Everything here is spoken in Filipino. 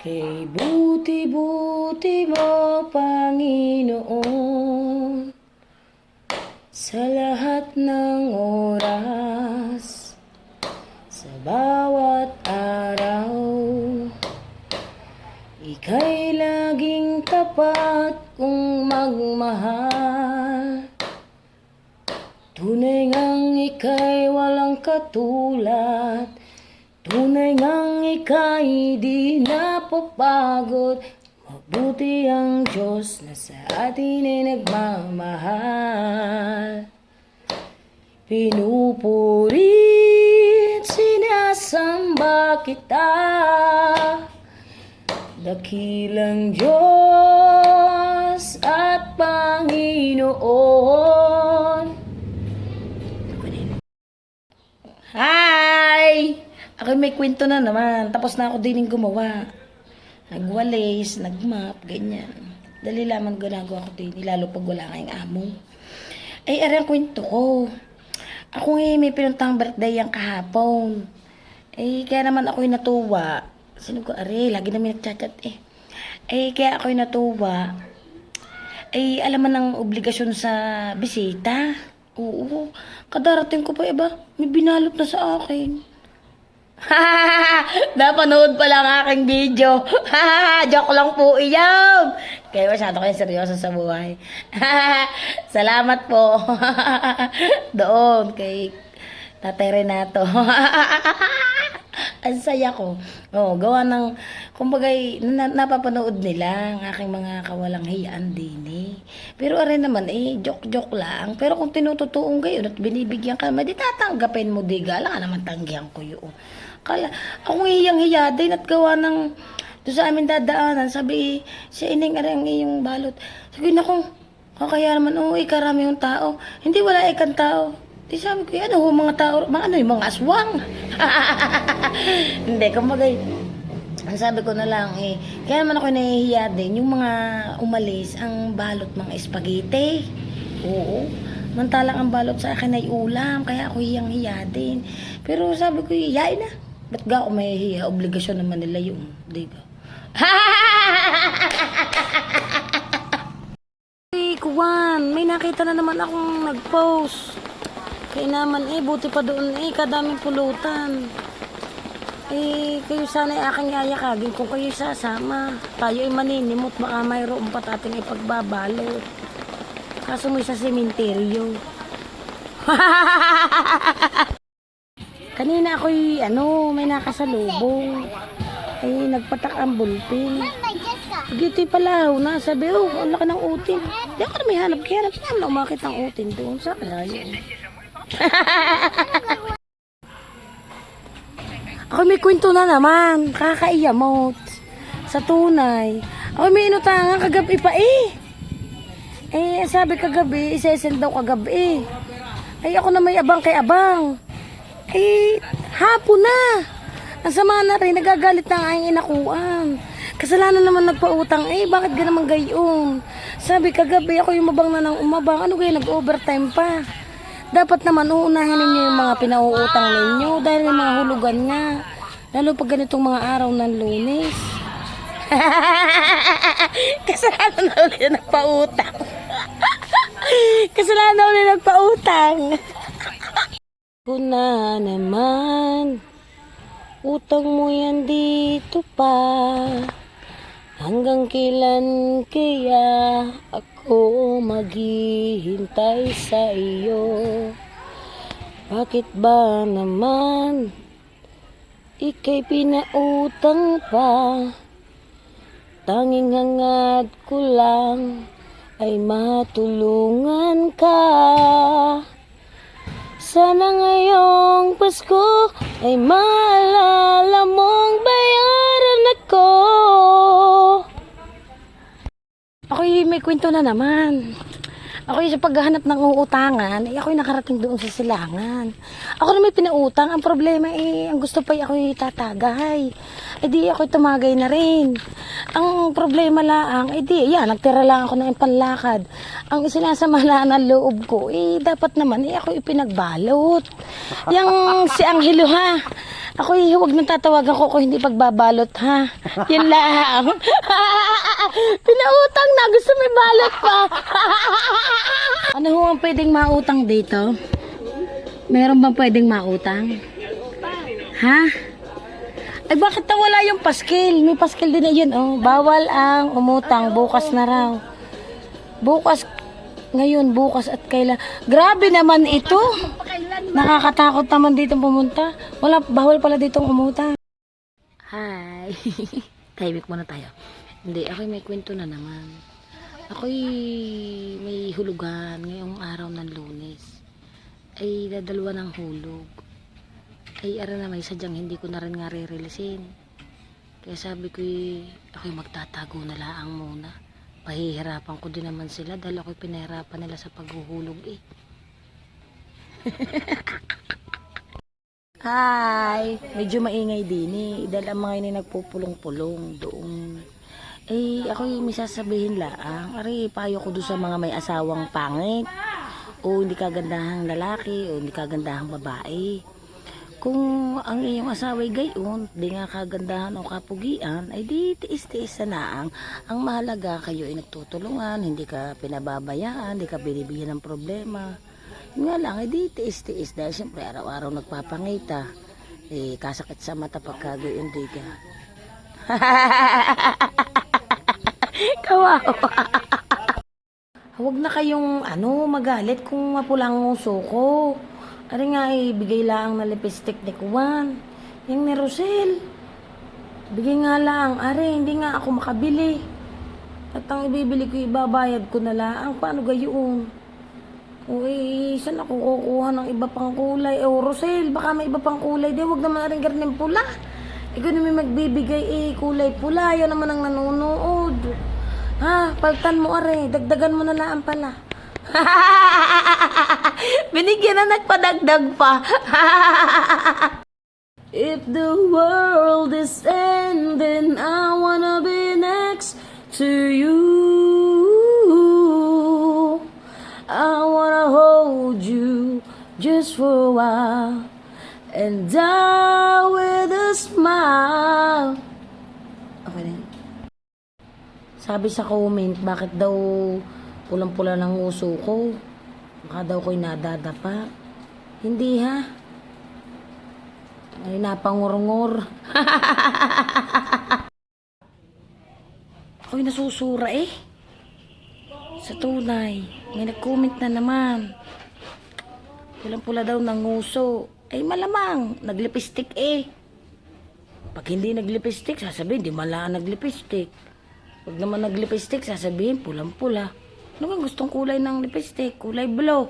Kay buti-buti mo, Panginoon, sa lahat ng oras, sa bawat araw, ika'y laging tapat kong magmahal. Tunay ngang ika'y walang katulad, tunay ngang ika'y di napapagod. Mabuti ang Diyos na sa atin ay nagmamahal. Pinupuri at sinasamba kita, dakilang Diyos at Panginoon. Hi! Ako may kwento na naman. Tapos na ako din gumawa. Nagwalis, nagmap, ganyan. Dali lamang ginagawa ko din. Lalo pag wala kayong amo. Ay, ang kwento ko. Ako may pinuntang birthday yung kahapon. Kaya naman ako'y natuwa. Sino ko, lagi namin nagchat-chat kaya ako'y natuwa. Alam mo ng obligasyon sa bisita. Oo, kadarating ko pa may binalot na sa akin. Napanood pa lang aking video. Joke lang po iyan. Kaya masyado kayo seryoso sa buhay. Salamat po. Doon kay Tatay Renato. Ang saya ko. Gawa ng, kumbaga, napapanood nila ang aking mga kawalang hiyaan din Pero naman, joke-joke lang. Pero kung tinututuong gayon at binibigyan ka naman, di tatanggapin mo, di gala ka naman tanggihan ko yun. Ako hiyang-hiya din at gawa ng, doon sa amin dadaanan, sabi, si Ining ang iyong balot. Sabi na kung, kaya naman, karami yung tao. Hindi wala ikang tao. Di sabi ko, mga tao, yung mga aswang. Hindi, kumbaga, ang sabi ko na lang, kaya naman ako nahihiya din, yung mga umalis, ang balot mga espagete. Oo, mantalang ang balot sa akin ay ulam, kaya ako hiyang-hiya din. Pero sabi ko, hiyain na. Ba't ga ako mahihiya? Obligasyon naman nila yung, diga. Kuwan, may nakita na naman akong nag-post. Kaya naman buti pa doon kadaming pulutan. Kayo sana aking yayakagin kung kayo sasama. Tayo maninimot, baka mayroon pa ating ipagbabalot. Kaso mo sa sementeryo. Kanina ako'y may nakasalubong. Nagpatak ang bulpin. Gito'y palaw na. Sabi, ang laki ng utin. Di ako na may hanap. Kaya naman na umakit ang utin doon sa kalayo. Ako may kwento na naman. Kakaiyamot. Sa tunay. Ako may inutangan kagabi pa sabi kagabi, isesend daw kagabi. Ako na may abang kay abang. Hapon na. Ang sama na rin, nagagalit na ang aking inakuan. Kasalanan naman nagpautang, bakit ka naman gayon? Sabi kagabi, ako yung mabang na ng umabang. Ano kayo, nag-overtime pa? Dapat naman uunahin ninyo yung mga pinauutang ninyo dahil may mga hulugan nga. Lalo pag ganitong mga araw ng Lunes. Kasalanan na ulit na nagpautang. Kasalanan na ulit nagpautang. Kung na naman, utang mo yan dito pa. Hanggang kailan kaya ako maghihintay sa iyo? Bakit ba naman ika'y pinautang pa? Tanging hangad ko lang ay matulungan ka. Sana ngayong Pasko ay maalala mong bayaran ako. Ako'y may kwento na naman. Ako yung sa paghahanap ng uutangan, ako yung nakarating doon sa silangan. Ako na may pinautang. Ang problema ang gusto pa ako yung itatagay. Di ako tumagay na rin. Ang problema lang, nagtira lang ako ng panlakad. Ang isinasamahala ng loob ko, dapat naman, ako ipinagbalot. Yang si Angelo ha. Ako huwag nang tatawagan ko hindi pagbabalot ha. Yan lang. Pinautang na, gusto may balot pa. Ano ho ang pwedeng mautang dito? Meron bang pwedeng mautang? Ha? Ay bakit nawala yung paskil? May paskil din na yun oh. Bawal ang umutang, bukas na raw. Bukas, ngayon, bukas at kailan. Grabe naman ito. Nakakatakot naman dito pumunta. Bawal pala ditong umutang. Hi. Tahimik muna tayo. Hindi, ako'y may kwento na naman. Ako'y may hulugan ngayong araw ng Lunes. Ay dadalwa ng hulog. Ay ara na may sadyang hindi ko na rin nga re-releasin. Kaya sabi ko ako'y magtatago na laang muna. Pahihirapan ko din naman sila dahil ako'y pinahirapan nila sa paghuhulog Hi! Medyo maingay din dahil ang mga ini nagpupulong-pulong doon. Ako'y may sasabihin laang. Ari, payo ko doon sa mga may asawang pangit o hindi kagandahang lalaki o hindi kagandahang babae. Kung ang iyong asawa'y gayon, di nga kagandahan o kapugian, ay di tiis-tiis na ang mahalaga kayo ay nagtutulungan, hindi ka pinababayaan, hindi ka binibigyan ng problema. Yun nga lang, ay di tiis-tiis dahil siyempre araw-araw nagpapangita. Kasakit sa mata pagka gayon di ka. Kawawa. Huwag na kayong magalit kung mapulang uso ko. Ari nga bigay lang na lipstick ni Kuwan. Yung ni Rosel. Bigay nga lang. Ari, hindi nga ako makabili. At ang ibibili ko, ibabayad ko na lang. Paano gayon? Saan ako kukuha ng iba pang kulay? Rosel, baka may iba pang kulay. Huwag naman rin ganun pula. Ikaw na may magbibigay kulay pula. Yan naman ang nanonood. Ha, paltan mo ari. Dagdagan mo na lang pala. Binigyan na nagpadagdag pa. If the world is ending, I wanna be next to you. I wanna hold you just for a while and die with a smile. Okay na. Sabi sa comment, bakit daw pulang-pula ng uso ko? Baka daw ko'y nadadapa. Hindi ha. Ay napangurngur. Ako'y nasusura sa tunay. May nag-comment na naman. Pulang-pula daw ng uso. Ay malamang, naglipistik Pag hindi naglipistik, sasabihin, di malaan naglipistik. Pag naman naglipistik, sasabihin, pulang-pula. Ano bang gustong kulay ng lipstick? Kulay blue.